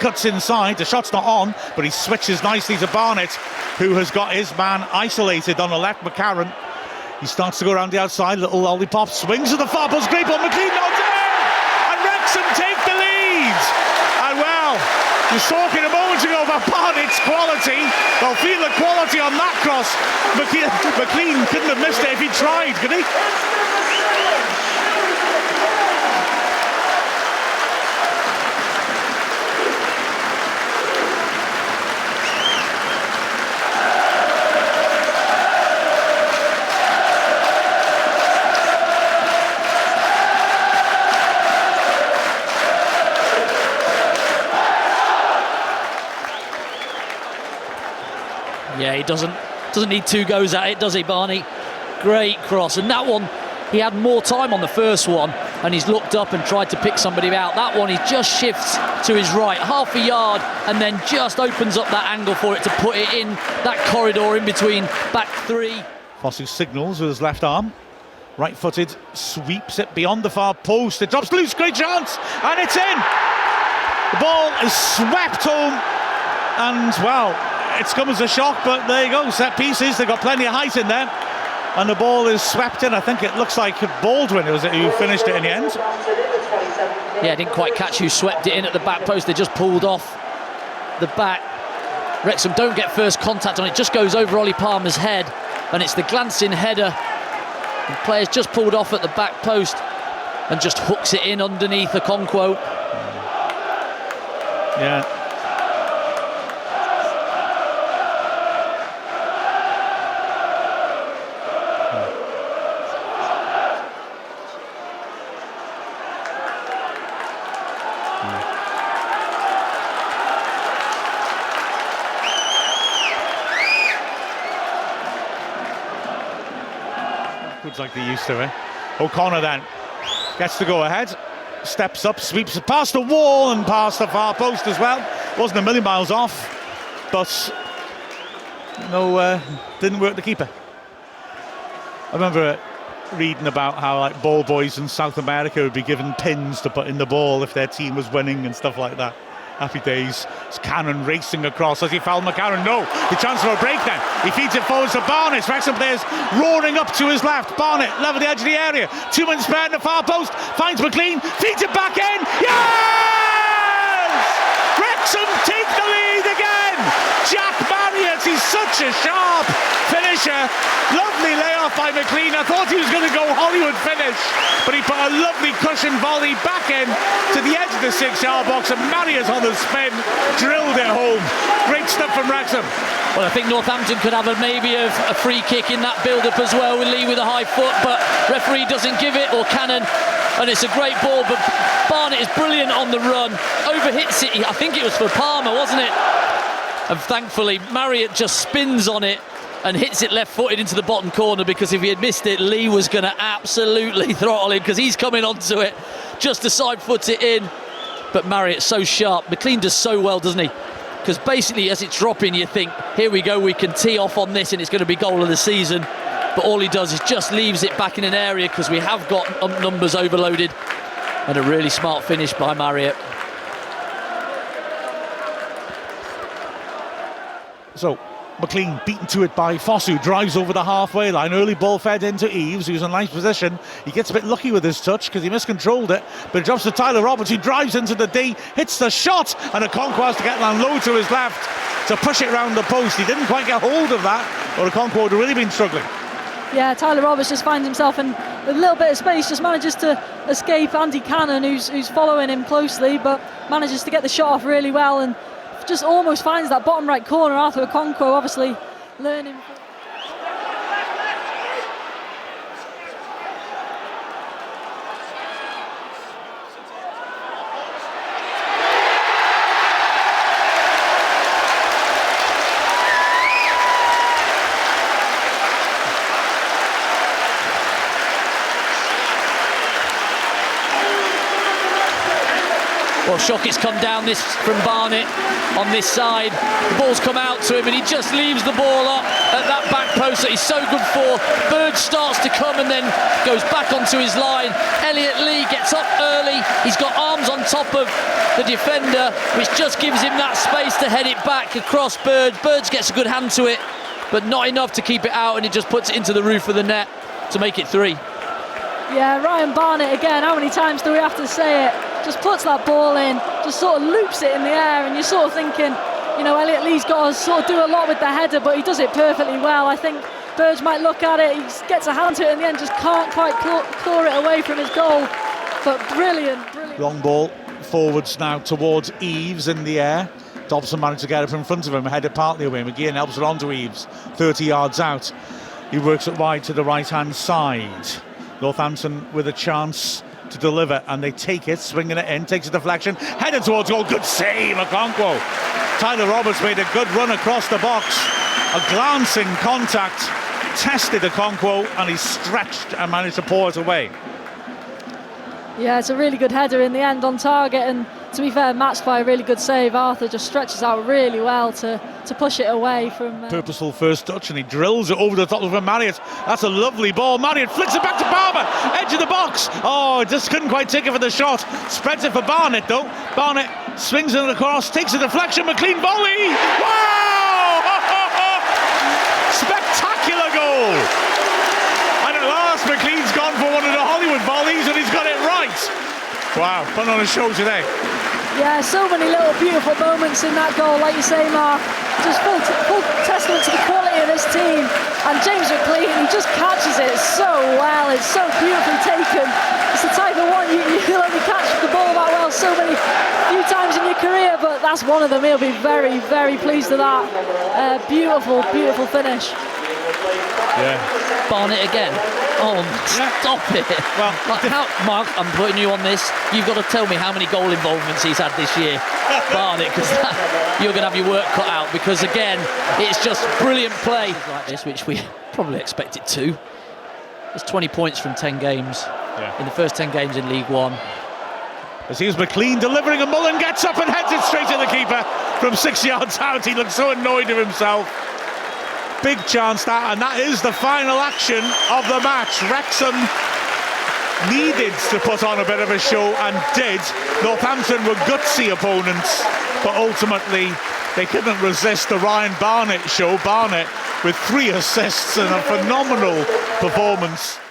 cuts inside, the shot's not on, but he switches nicely to Barnett, who has got his man isolated on the left, McCarron. He starts to go around the outside, little lollipop, swings to the far post, great ball, McLean not in! And Wrexham take the lead! And well, you were talking a moment ago about Barnett's quality. Well, feel the quality on that cross. McLean couldn't have missed it if he tried, could he? Yeah, he doesn't need two goes at it, does he, Barney? Great cross, and that one, he had more time on the first one, and he's looked up and tried to pick somebody out. That one, he just shifts to his right, half a yard, and then just opens up that angle for it to put it in that corridor in between back three. Fosu signals with his left arm. Right-footed, sweeps it beyond the far post. It drops loose, great chance, and it's in! The ball is swept home, and, well, it's come as a shock, but there you go, set pieces, they've got plenty of height in there, and the ball is swept in. I think it looks like Baldwin, was it, who finished it in the end? Yeah, didn't quite catch who swept it in at the back post. They just pulled off the back. Wrexham don't get first contact on it, just goes over Ollie Palmer's head, and it's the glancing header. The player's just pulled off at the back post and just hooks it in underneath Okonkwo. Yeah. Good like they used to, eh? O'Connor then gets to go ahead, steps up, sweeps it past the wall and past the far post as well. Wasn't a million miles off, but no, didn't work the keeper. I remember reading about how like ball boys in South America would be given pins to put in the ball if their team was winning and stuff like that. Happy days. It's Cannon racing across as he fouled McCarron. No, the chance for a break then. He feeds it forwards to Barnett. Wrexham players roaring up to his left. Barnett, level the edge of the area. 2 men spare in the far post. Finds McLean, feeds it back in. Yes! Wrexham take the lead again. Jack Marriott, he's such a sharp finisher. Lovely layoff by McLean. I thought he was going to go Hollywood finish, but he put a lovely cushion volley back in to the edge of the 6-yard box, and Marriott on the spin drilled it home. Great stuff from Wrexham. Well, I think Northampton could have maybe a free kick in that build-up as well with Lee with a high foot, but referee doesn't give it, or Cannon, and it's a great ball, but Barnett is brilliant on the run, overhits it. I think it was for Palmer, wasn't it? And thankfully Marriott just spins on it and hits it left-footed into the bottom corner, because if he had missed it, Lee was going to absolutely throttle him, because he's coming onto it just to side-foot it in. But Marriott's so sharp. McLean does so well, doesn't he? Because basically as it's dropping, you think, here we go, we can tee off on this and it's going to be goal of the season. But all he does is just leaves it back in an area, because we have got numbers overloaded. And a really smart finish by Marriott. So McLean beaten to it by Fosu, drives over the halfway line, early ball fed into Eves, who's in a nice position. He gets a bit lucky with his touch because he miscontrolled it, but it drops to Tyler Roberts, who drives into the D, hits the shot, and Okonkwo has to get down low to his left to push it round the post. He didn't quite get hold of that, or Okonkwo would have really been struggling. Yeah, Tyler Roberts just finds himself in a little bit of space, just manages to escape Andy Cannon, who's following him closely, but manages to get the shot off really well, and just almost finds that bottom right corner. Arthur Okonkwo obviously learning. Well, shock it's come down this from Barnett on this side. The ball's come out to him and he just leaves the ball up at that back post that he's so good for. Bird starts to come and then goes back onto his line. Elliot Lee gets up early. He's got arms on top of the defender, which just gives him that space to head it back across Bird. Bird gets a good hand to it, but not enough to keep it out, and it just puts it into the roof of the net to make it 3. Yeah, Ryan Barnett again, how many times do we have to say it? Just puts that ball in, just sort of loops it in the air, and you're sort of thinking, you know, Elliot Lee's got to sort of do a lot with the header, but he does it perfectly well. I think Burge might look at it, he gets a hand to it in the end, just can't quite claw it away from his goal. But brilliant. Long ball forwards now towards Eves in the air. Dobson managed to get it in front of him, headed partly away. McGeehan helps it on to Eves, 30 yards out. He works it wide to the right-hand side. Northampton with a chance to deliver, and they take it, swinging it in, takes a deflection, headed towards goal. Good save, Okonkwo. Tyler Roberts made a good run across the box. A glancing contact, tested Okonkwo, and he stretched and managed to pour it away. Yeah, it's a really good header in the end on target, and to be fair, matched by a really good save. Arthur just stretches out really well to push it away from... Purposeful first touch, and he drills it over the top of Marriott. That's a lovely ball. Marriott flicks it back to Barber, edge of the box. Oh, just couldn't quite take it for the shot. Spreads it for Barnett, though. Barnett swings it across, takes a deflection, McLean volley. Wow! Spectacular goal! And at last, McLean's gone for one of the Hollywood volleys, and he's got it right. Wow, fun on a show today. Yeah, so many little beautiful moments in that goal, like you say, Mark. Just full testament to the quality of this team. And James McLean, he just catches it so well. It's so beautifully taken. It's the type of one you'll only catch the ball that well so many few times in your career, but that's one of them. He'll be very, very pleased with that. Beautiful, beautiful finish. Yeah. Barnett again. Oh, stop it. Well, Mark, I'm putting you on this. You've got to tell me how many goal involvements he's had this year, Barnett, because you're going to have your work cut out, because, again, it's just brilliant play like this, which we probably expected to. It's 20 points from 10 games in the first 10 games in League One. As here's McLean delivering, and Mullen gets up and heads it straight to the keeper from 6 yards out. He looks so annoyed of himself. Big chance that, and that is the final action of the match. Wrexham needed to put on a bit of a show, and did. Northampton were gutsy opponents, but ultimately they couldn't resist the Ryan Barnett show. Barnett with 3 assists and a phenomenal performance.